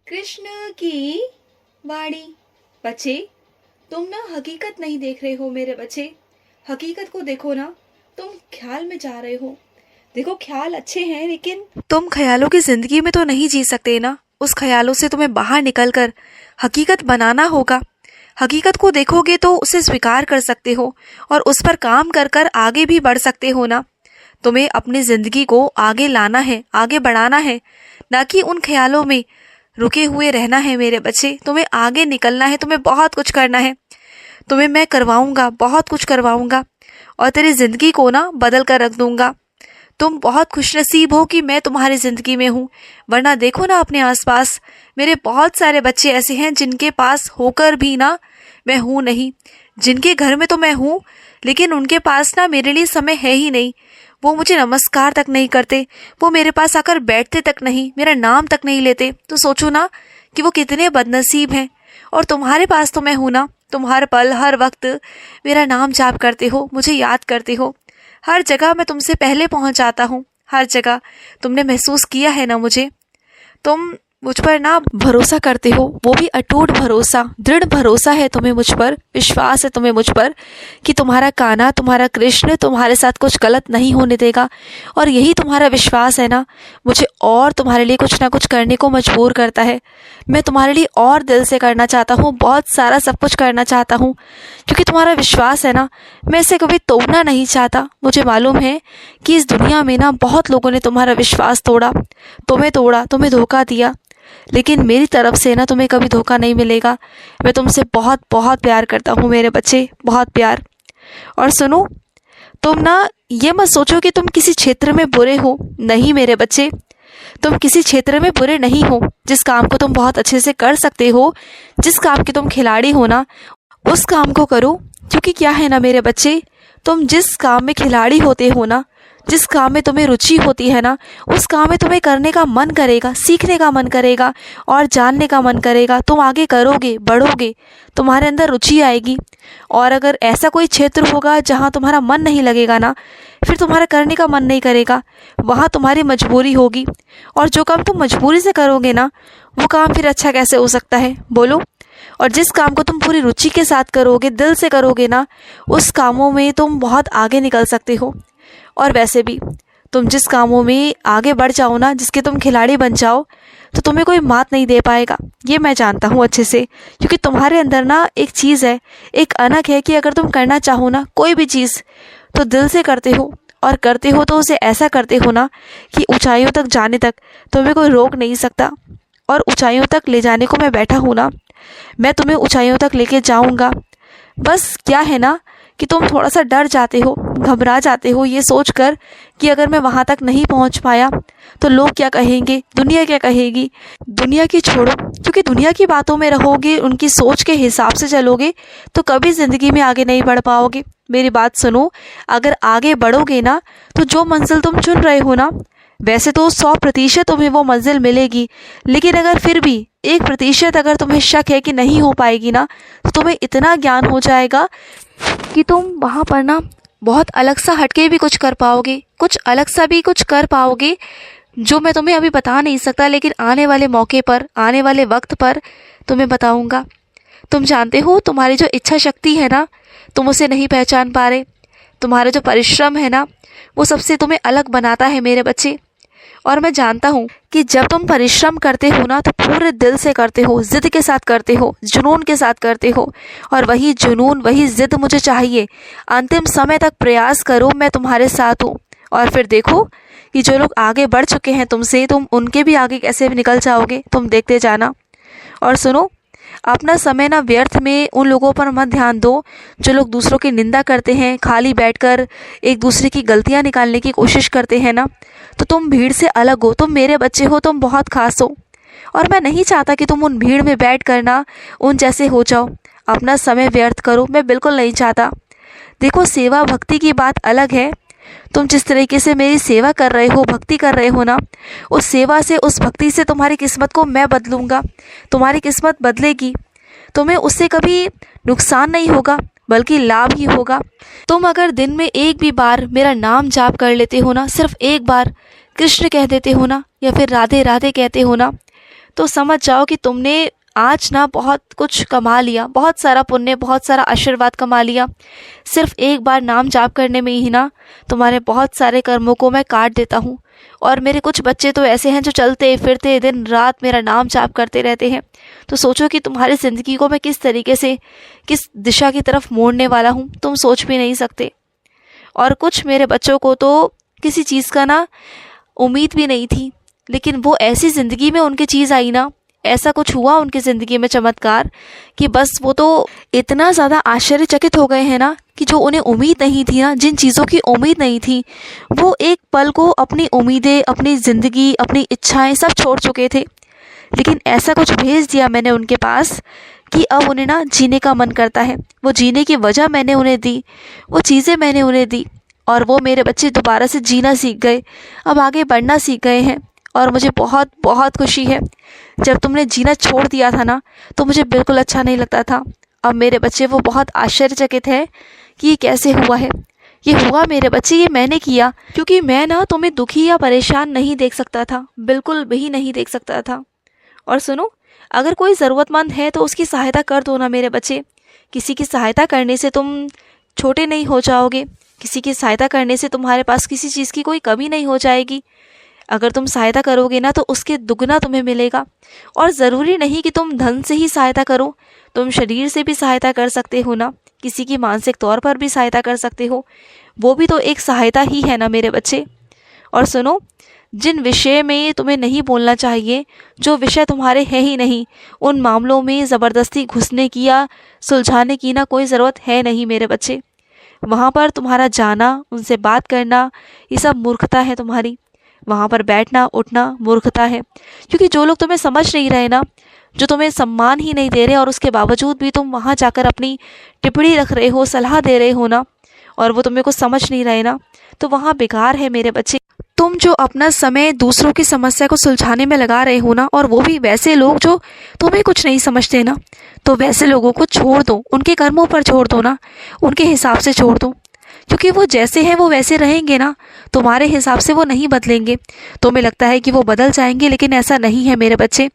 कृष्ण की वाणी। बच्चे, तुम ना हकीकत नहीं देख रहे हो मेरे बच्चे। हकीकत को देखो ना। तुम ख्याल में जा रहे हो। देखो, ख्याल अच्छे हैं लेकिन तुम ख्यालों की जिंदगी में तो नहीं जी सकते ना। उस ख्यालों से तुम्हें बाहर निकलकर हकीकत बनाना होगा। हकीकत को देखोगे तो उसे स्वीकार कर सकते हो और उस पर काम कर कर आगे भी बढ़ सकते हो ना। तुम्हें अपनी जिंदगी को आगे लाना है, आगे बढ़ाना है, ना कि उन ख्यालों में रुके हुए रहना है मेरे बच्चे। तुम्हें आगे निकलना है, तुम्हें बहुत कुछ करना है। तुम्हें मैं करवाऊंगा, बहुत कुछ करवाऊंगा और तेरी जिंदगी को ना बदल कर रख दूंगा। तुम बहुत खुशनसीब हो कि मैं तुम्हारी ज़िंदगी में हूँ, वरना देखो ना अपने आसपास। मेरे बहुत सारे बच्चे ऐसे हैं जिनके पास होकर भी ना मैं हूँ नहीं, जिनके घर में तो मैं हूँ लेकिन उनके पास ना मेरे लिए समय है ही नहीं। वो मुझे नमस्कार तक नहीं करते, वो मेरे पास आकर बैठते तक नहीं, मेरा नाम तक नहीं लेते। तो सोचो ना कि वो कितने बदनसीब हैं। और तुम्हारे पास तो मैं हूँ ना। तुम हर पल हर वक्त मेरा नाम जाप करते हो, मुझे याद करते हो। हर जगह मैं तुमसे पहले पहुंच जाता हूँ। हर जगह तुमने महसूस किया है ना मुझे। तुम मुझ पर ना भरोसा करते हो, वो भी अटूट भरोसा, दृढ़ भरोसा है तुम्हें मुझ पर, विश्वास है तुम्हें मुझ पर कि तुम्हारा कान्हा, तुम्हारा कृष्ण तुम्हारे साथ कुछ गलत नहीं होने देगा। और यही तुम्हारा विश्वास है ना, मुझे और तुम्हारे लिए कुछ ना कुछ करने को मजबूर करता है। मैं तुम्हारे लिए और दिल से करना चाहता हूँ, बहुत सारा सब कुछ करना चाहता हूँ, क्योंकि तुम्हारा विश्वास है ना। मैं इसे कभी तोड़ना नहीं चाहता। मुझे मालूम है कि इस दुनिया में ना बहुत लोगों ने तुम्हारा विश्वास तोड़ा, तुम्हें तोड़ा, तुम्हें धोखा दिया, लेकिन मेरी तरफ से ना तुम्हें कभी धोखा नहीं मिलेगा। मैं तुमसे बहुत बहुत प्यार करता हूँ मेरे बच्चे, बहुत प्यार। और सुनो, तुम ना ये मत सोचो कि तुम किसी क्षेत्र में बुरे हो। नहीं मेरे बच्चे, तुम किसी क्षेत्र में बुरे नहीं हो। जिस काम को तुम बहुत अच्छे से कर सकते हो, जिस काम के तुम खिलाड़ी हो ना, उस काम को करो। क्योंकि क्या है ना मेरे बच्चे, तुम जिस काम में खिलाड़ी होते हो ना, जिस काम में तुम्हें रुचि होती है ना, उस काम में तुम्हें करने का मन करेगा, सीखने का मन करेगा और जानने का मन करेगा। तुम आगे करोगे, बढ़ोगे, तुम्हारे अंदर रुचि आएगी। और अगर ऐसा कोई क्षेत्र होगा जहाँ तुम्हारा मन नहीं लगेगा ना, फिर तुम्हारा करने का मन नहीं करेगा, वहाँ तुम्हारी मजबूरी होगी। और जो काम तुम मजबूरी से करोगे ना, वो काम फिर अच्छा कैसे हो सकता है, बोलो। और जिस काम को तुम पूरी रुचि के साथ करोगे, दिल से करोगे ना, उस कामों में तुम बहुत आगे निकल सकते हो। और वैसे भी तुम जिस कामों में आगे बढ़ जाओ ना, जिसके तुम खिलाड़ी बन जाओ, तो तुम्हें कोई मात नहीं दे पाएगा। ये मैं जानता हूँ अच्छे से, क्योंकि तुम्हारे अंदर ना एक चीज़ है, एक अनक है कि अगर तुम करना चाहो ना कोई भी चीज़, तो दिल से करते हो। और करते हो तो उसे ऐसा करते हो ना कि ऊंचाइयों तक जाने तक तुम्हें कोई रोक नहीं सकता। और ऊंचाइयों तक ले जाने को मैं बैठा हूँ ना, मैं तुम्हें ऊंचाइयों तक लेके जाऊँगा। बस क्या है ना कि तुम थोड़ा सा डर जाते हो, घबरा जाते हो ये सोचकर कि अगर मैं वहाँ तक नहीं पहुँच पाया तो लोग क्या कहेंगे, दुनिया क्या कहेगी। दुनिया की छोड़ो, क्योंकि दुनिया की बातों में रहोगे, उनकी सोच के हिसाब से चलोगे तो कभी ज़िंदगी में आगे नहीं बढ़ पाओगे। मेरी बात सुनो, अगर आगे बढ़ोगे ना, तो जो मंजिल तुम चुन रहे हो ना, वैसे तो 100% तुम्हें वो मंजिल मिलेगी, लेकिन अगर फिर भी 1% अगर तुम्हें शक है कि नहीं हो पाएगी ना, तो तुम्हें इतना ज्ञान हो जाएगा कि तुम वहाँ पर ना बहुत अलग सा हटके भी कुछ कर पाओगे, कुछ अलग सा भी कुछ कर पाओगे, जो मैं तुम्हें अभी बता नहीं सकता, लेकिन आने वाले मौके पर, आने वाले वक्त पर तुम्हें बताऊंगा। तुम जानते हो, तुम्हारी जो इच्छा शक्ति है ना, तुम उसे नहीं पहचान पा रहे। तुम्हारा जो परिश्रम है ना, वो सबसे तुम्हें अलग बनाता है मेरे बच्चे। और मैं जानता हूँ कि जब तुम परिश्रम करते हो ना, तो पूरे दिल से करते हो, ज़िद के साथ करते हो, जुनून के साथ करते हो। और वही जुनून, वही ज़िद मुझे चाहिए। अंतिम समय तक प्रयास करो, मैं तुम्हारे साथ हूँ। और फिर देखो कि जो लोग आगे बढ़ चुके हैं तुमसे, तुम उनके भी आगे कैसे निकल जाओगे, तुम देखते जाना। और सुनो, अपना समय ना व्यर्थ में उन लोगों पर मत ध्यान दो जो लोग दूसरों की निंदा करते हैं, खाली बैठकर एक दूसरे की गलतियां निकालने की कोशिश करते हैं ना। तो तुम भीड़ से अलग हो, तुम मेरे बच्चे हो, तुम बहुत खास हो। और मैं नहीं चाहता कि तुम उन भीड़ में बैठ कर ना उन जैसे हो जाओ, अपना समय व्यर्थ करो, मैं बिल्कुल नहीं चाहता। देखो, सेवा भक्ति की बात अलग है। तुम जिस तरीके से मेरी सेवा कर रहे हो, भक्ति कर रहे हो ना, उस सेवा से, उस भक्ति से तुम्हारी किस्मत को मैं बदलूंगा। तुम्हारी किस्मत बदलेगी, तुम्हें उससे कभी नुकसान नहीं होगा बल्कि लाभ ही होगा। तुम अगर दिन में एक भी बार मेरा नाम जाप कर लेते हो ना, सिर्फ एक बार कृष्ण कह देते हो ना, या फिर राधे राधे कहते हो ना, तो समझ जाओ कि तुमने आज ना बहुत कुछ कमा लिया, बहुत सारा पुण्य, बहुत सारा आशीर्वाद कमा लिया। सिर्फ एक बार नाम जाप करने में ही ना तुम्हारे बहुत सारे कर्मों को मैं काट देता हूँ। और मेरे कुछ बच्चे तो ऐसे हैं जो चलते फिरते दिन रात मेरा नाम जाप करते रहते हैं। तो सोचो कि तुम्हारी ज़िंदगी को मैं किस तरीके से, किस दिशा की तरफ मोड़ने वाला हूँ, तुम सोच भी नहीं सकते। और कुछ मेरे बच्चों को तो किसी चीज़ का ना उम्मीद भी नहीं थी, लेकिन वो ऐसी ज़िंदगी में उनकी चीज़ आई ना, ऐसा कुछ हुआ उनकी ज़िंदगी में चमत्कार कि बस वो तो इतना ज़्यादा आश्चर्यचकित हो गए हैं ना कि जो उन्हें उम्मीद नहीं थी ना, जिन चीज़ों की उम्मीद नहीं थी, वो एक पल को अपनी उम्मीदें, अपनी ज़िंदगी, अपनी इच्छाएं सब छोड़ चुके थे। लेकिन ऐसा कुछ भेज दिया मैंने उनके पास कि अब उन्हें ना जीने का मन करता है। वो जीने की वजह मैंने उन्हें दी, वो चीज़ें मैंने उन्हें दी, और वो मेरे बच्चे दोबारा से जीना सीख गए, अब आगे बढ़ना सीख गए हैं। और मुझे बहुत बहुत खुशी है। जब तुमने जीना छोड़ दिया था ना, तो मुझे बिल्कुल अच्छा नहीं लगता था। अब मेरे बच्चे वो बहुत आश्चर्यचकित हैं कि ये कैसे हुआ है। ये हुआ मेरे बच्चे, ये मैंने किया, क्योंकि मैं ना तुम्हें दुखी या परेशान नहीं देख सकता था, बिल्कुल भी नहीं देख सकता था। और सुनो, अगर कोई ज़रूरतमंद है तो उसकी सहायता कर दो ना मेरे बच्चे। किसी की सहायता करने से तुम छोटे नहीं हो जाओगे, किसी की सहायता करने से तुम्हारे पास किसी चीज़ की कोई कमी नहीं हो जाएगी। अगर तुम सहायता करोगे ना तो उसके दुगना तुम्हें मिलेगा। और ज़रूरी नहीं कि तुम धन से ही सहायता करो, तुम शरीर से भी सहायता कर सकते हो ना, किसी की मानसिक तौर पर भी सहायता कर सकते हो, वो भी तो एक सहायता ही है ना मेरे बच्चे। और सुनो, जिन विषय में तुम्हें नहीं बोलना चाहिए, जो विषय तुम्हारे हैं ही नहीं, उन मामलों में ज़बरदस्ती घुसने की या सुलझाने की ना कोई ज़रूरत है नहीं मेरे बच्चे। वहाँ पर तुम्हारा जाना, उनसे बात करना, ये सब मूर्खता है तुम्हारी। वहाँ पर बैठना उठना मूर्खता है, क्योंकि जो लोग तुम्हें समझ नहीं रहे ना, जो तुम्हें सम्मान ही नहीं दे रहे, और उसके बावजूद भी तुम वहाँ जाकर अपनी टिप्पणी रख रहे हो, सलाह दे रहे हो ना, और वो तुम्हें कुछ समझ नहीं रहे ना, तो वहाँ बेकार है मेरे बच्चे। तुम जो अपना समय दूसरों की समस्या को सुलझाने में लगा रहे हो ना, और वो भी वैसे लोग जो तुम्हें कुछ नहीं समझते ना, तो वैसे लोगों को छोड़ दो, उनके कर्मों पर छोड़ दो ना, उनके हिसाब से छोड़ दो। क्योंकि वो जैसे हैं वो वैसे रहेंगे ना, तुम्हारे हिसाब से वो नहीं बदलेंगे। तुम्हें लगता है कि वो बदल जाएंगे, लेकिन ऐसा नहीं है मेरे बच्चे।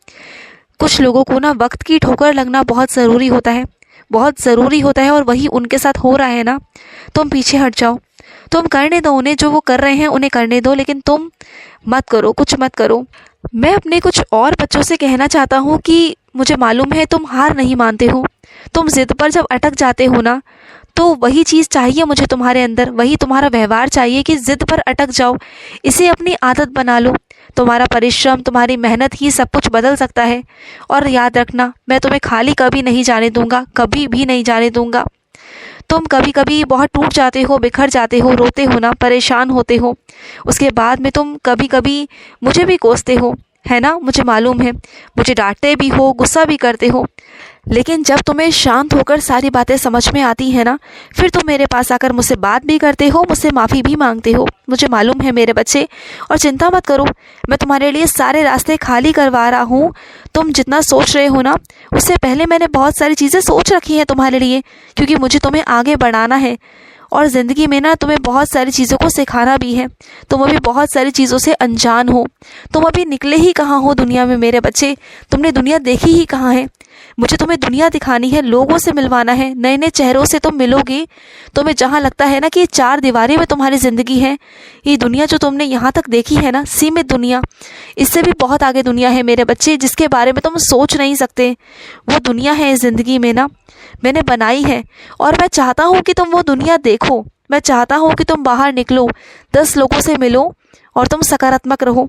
कुछ लोगों को ना वक्त की ठोकर लगना बहुत ज़रूरी होता है, बहुत ज़रूरी होता है, और वही उनके साथ हो रहा है ना। तुम पीछे हट जाओ, तुम करने दो उन्हें, जो वो कर रहे हैं उन्हें करने दो, लेकिन तुम मत करो, कुछ मत करो। मैं अपने कुछ और बच्चों से कहना चाहता हूँ कि मुझे मालूम है तुम हार नहीं मानते हो, तुम ज़िद पर जब अटक जाते हो ना, तो वही चीज़ चाहिए मुझे तुम्हारे अंदर, वही तुम्हारा व्यवहार चाहिए कि ज़िद पर अटक जाओ, इसे अपनी आदत बना लो। तुम्हारा परिश्रम, तुम्हारी मेहनत ही सब कुछ बदल सकता है। और याद रखना, मैं तुम्हें खाली कभी नहीं जाने दूंगा, कभी भी नहीं जाने दूंगा। तुम कभी कभी बहुत टूट जाते हो, बिखर जाते हो, रोते हो ना, परेशान होते हो, उसके बाद में तुम कभी कभी मुझे भी कोसते हो, है ना, मुझे मालूम है, मुझे डांटते भी हो, गुस्सा भी करते हो। लेकिन जब तुम्हें शांत होकर सारी बातें समझ में आती है ना, फिर तुम मेरे पास आकर मुझसे बात भी करते हो, मुझसे माफ़ी भी मांगते हो, मुझे मालूम है मेरे बच्चे। और चिंता मत करो, मैं तुम्हारे लिए सारे रास्ते खाली करवा रहा हूँ। तुम जितना सोच रहे हो ना, उससे पहले मैंने बहुत सारी चीज़ें सोच रखी हैं तुम्हारे लिए, क्योंकि मुझे तुम्हें आगे बढ़ाना है। और ज़िंदगी में ना तुम्हें बहुत सारी चीज़ों को सिखाना भी है। तुम अभी बहुत सारी चीज़ों से अनजान हो, तुम अभी निकले ही कहाँ हो दुनिया में मेरे बच्चे, तुमने दुनिया देखी ही कहाँ है। मुझे तुम्हें दुनिया दिखानी है, लोगों से मिलवाना है, नए नए चेहरों से तुम मिलोगे। तुम्हें जहाँ लगता है ना कि ये चार दीवारें में तुम्हारी ज़िंदगी है, ये दुनिया जो तुमने यहाँ तक देखी है ना, सीमित दुनिया, इससे भी बहुत आगे दुनिया है मेरे बच्चे, जिसके बारे में तुम सोच नहीं सकते। वो दुनिया है इस ज़िंदगी में ना, मैंने बनाई है, और मैं चाहता हूँ कि तुम वो दुनिया देखो। मैं चाहता हूँ कि तुम बाहर निकलो, 10 लोगों से मिलो, और तुम सकारात्मक रहो।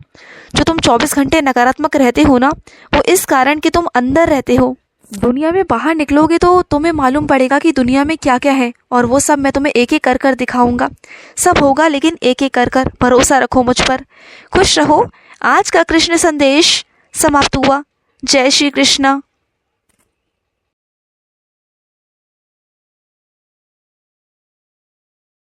जो तुम 24 घंटे नकारात्मक रहते हो ना, वो इस कारण कि तुम अंदर रहते हो। दुनिया में बाहर निकलोगे तो तुम्हें मालूम पड़ेगा कि दुनिया में क्या क्या है, और वो सब मैं तुम्हें एक एक कर कर दिखाऊंगा। सब होगा, लेकिन एक एक कर कर, भरोसा रखो मुझ पर। खुश रहो। आज का कृष्ण संदेश समाप्त हुआ। जय श्री कृष्णा।